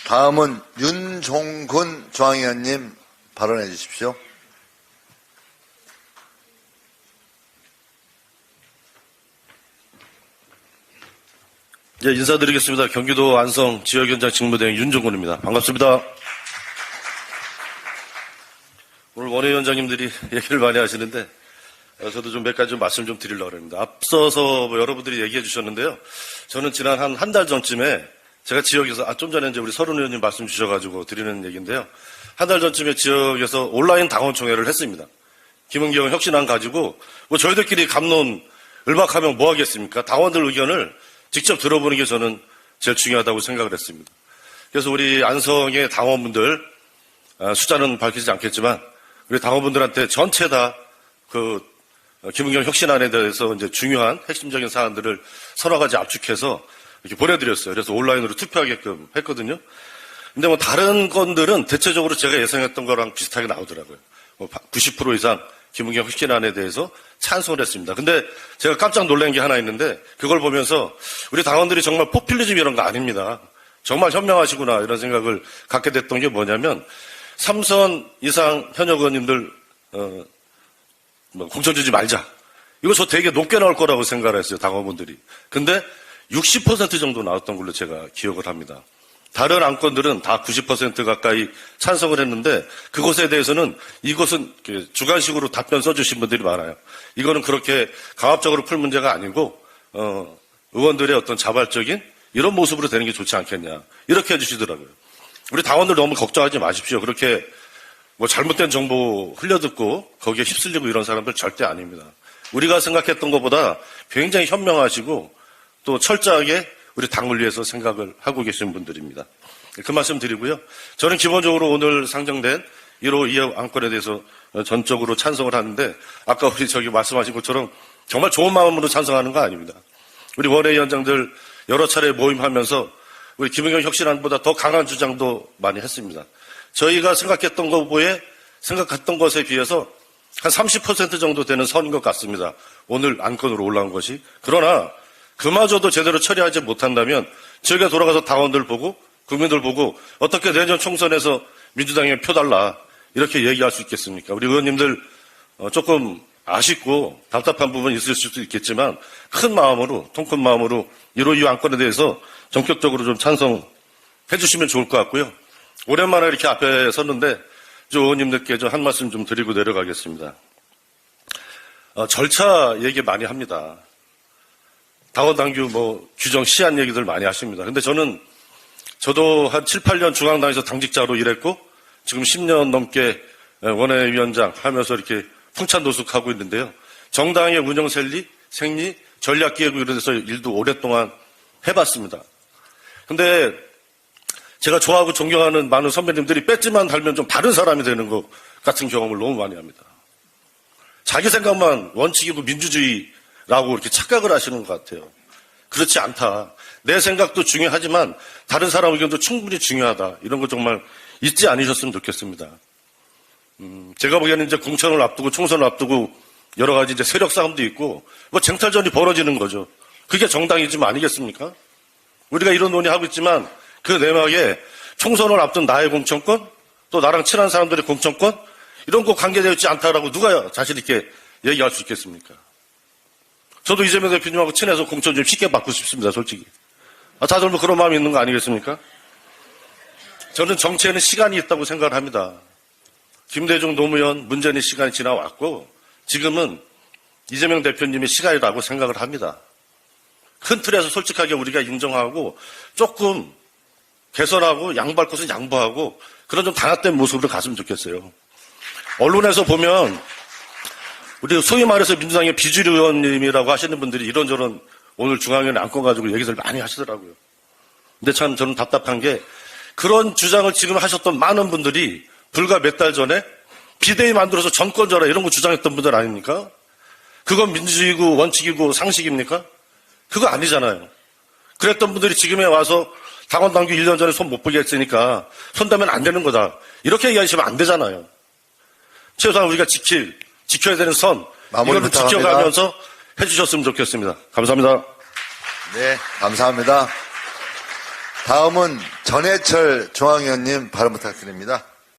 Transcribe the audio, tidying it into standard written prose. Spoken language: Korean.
다음은 윤종근 중앙위원님 발언해 주십시오. 예, 인사드리겠습니다. 경기도 안성 지역위원장 직무대행 윤종근입니다. 반갑습니다. 오늘 원외위원장님들이 얘기를 많이 하시는데 저도 좀 몇 가지 말씀 좀 드리려고 합니다. 앞서서 여러분들이 얘기해 주셨는데요. 저는 지난 한 달 전쯤에 제가 지역에서 좀 전에 이제 우리 서른 의원님 말씀 주셔가지고 드리는 얘기인데요. 한 달 전쯤에 지역에서 온라인 당원총회를 했습니다. 김은경 혁신안 가지고 저희들끼리 감론 을박하면 뭐 하겠습니까? 당원들 의견을 직접 들어보는 게 저는 제일 중요하다고 생각을 했습니다. 그래서 우리 안성의 당원분들 숫자는 밝히지 않겠지만 우리 당원분들한테 전체 다 김은경 혁신안에 대해서 이제 중요한 핵심적인 사안들을 서너 가지 압축해서 이렇게 보내드렸어요. 그래서 온라인으로 투표하게끔 했거든요. 근데 다른 건들은 대체적으로 제가 예상했던 거랑 비슷하게 나오더라고요. 90% 이상 김은경 혁신안에 대해서 찬성을 했습니다. 근데 제가 깜짝 놀란 게 하나 있는데 그걸 보면서 우리 당원들이 정말 포퓰리즘 이런 거 아닙니다. 정말 현명하시구나 이런 생각을 갖게 됐던 게 뭐냐면 3선 이상 현역 의원님들 공천 주지 말자. 이거 저 되게 높게 나올 거라고 생각을 했어요. 당원분들이. 근데 60% 정도 나왔던 걸로 제가 기억을 합니다. 다른 안건들은 다 90% 가까이 찬성을 했는데 그것에 대해서는 이것은 주관식으로 답변 써주신 분들이 많아요. 이거는 그렇게 강압적으로 풀 문제가 아니고 의원들의 어떤 자발적인 이런 모습으로 되는 게 좋지 않겠냐 이렇게 해주시더라고요. 우리 당원들 너무 걱정하지 마십시오. 그렇게 잘못된 정보 흘려듣고 거기에 휩쓸리고 이런 사람들 절대 아닙니다. 우리가 생각했던 것보다 굉장히 현명하시고 또 철저하게 우리 당을 위해서 생각을 하고 계신 분들입니다. 그 말씀 드리고요. 저는 기본적으로 오늘 상정된 1호 2호 안건에 대해서 전적으로 찬성을 하는데 아까 우리 말씀하신 것처럼 정말 좋은 마음으로 찬성하는 거 아닙니다. 우리 원외위원장들 여러 차례 모임하면서 우리 김은경 혁신안보다 더 강한 주장도 많이 했습니다. 저희가 생각했던 것에 비해서 한 30% 정도 되는 선인 것 같습니다. 오늘 안건으로 올라온 것이. 그러나 그마저도 제대로 처리하지 못한다면 저희가 돌아가서 당원들 보고 국민들 보고 어떻게 내년 총선에서 민주당에 표 달라 이렇게 얘기할 수 있겠습니까? 우리 의원님들 조금 아쉽고 답답한 부분이 있을 수도 있겠지만 큰 마음으로 통큰 마음으로 1호 2호 안건에 대해서 전격적으로 좀 찬성해 주시면 좋을 것 같고요. 오랜만에 이렇게 앞에 섰는데 의원님들께 한 말씀 좀 드리고 내려가겠습니다. 절차 얘기 많이 합니다. 당원당규 규정 시한 얘기들 많이 하십니다. 근데 저도 한 7, 8년 중앙당에서 당직자로 일했고 지금 10년 넘게 원외위원장 하면서 이렇게 풍찬노숙하고 있는데요. 정당의 운영 생리, 전략기획 이런 데서 일도 오랫동안 해봤습니다. 근데 제가 좋아하고 존경하는 많은 선배님들이 배지만 달면 좀 다른 사람이 되는 것 같은 경험을 너무 많이 합니다. 자기 생각만 원칙이고 민주주의라고 이렇게 착각을 하시는 것 같아요. 그렇지 않다. 내 생각도 중요하지만 다른 사람 의견도 충분히 중요하다. 이런 거 정말 잊지 않으셨으면 좋겠습니다. 제가 보기에는 이제 공천을 앞두고 총선을 앞두고 여러 가지 이제 세력 싸움도 있고 쟁탈전이 벌어지는 거죠. 그게 정당이지만 아니겠습니까? 우리가 이런 논의하고 있지만 그 내막에 총선을 앞둔 나의 공천권 또 나랑 친한 사람들의 공천권 이런 거 관계되어 있지 않다라고 누가 자신 있게 얘기할 수 있겠습니까? 저도 이재명 대표님하고 친해서 공천 좀 쉽게 받고 싶습니다. 솔직히. 다들 그런 마음이 있는 거 아니겠습니까? 저는 정치에는 시간이 있다고 생각을 합니다. 김대중 노무현 문재인의 시간이 지나왔고 지금은 이재명 대표님의 시간이라고 생각을 합니다. 큰 틀에서 솔직하게 우리가 인정하고 조금 개선하고 양보할 것은 양보하고 그런 좀 단합된 모습으로 갔으면 좋겠어요. 언론에서 보면 우리 소위 말해서 민주당의 비주류 의원님이라고 하시는 분들이 이런저런 오늘 중앙위원회 안건 가지고 얘기들 많이 하시더라고요. 근데 참 저는 답답한 게 그런 주장을 지금 하셨던 많은 분들이 불과 몇 달 전에 비대위 만들어서 정권전환 이런 거 주장했던 분들 아닙니까? 그건 민주주의고 원칙이고 상식입니까? 그거 아니잖아요. 그랬던 분들이 지금에 와서 당원당규 1년 전에 손 못 보게 했으니까 손 대면 안 되는 거다. 이렇게 얘기하시면 안 되잖아요. 최소한 우리가 지켜야 되는 선, 이거를 지켜가면서 해주셨으면 좋겠습니다. 감사합니다. 네, 감사합니다. 다음은 전해철 중앙위원님 발언 부탁드립니다.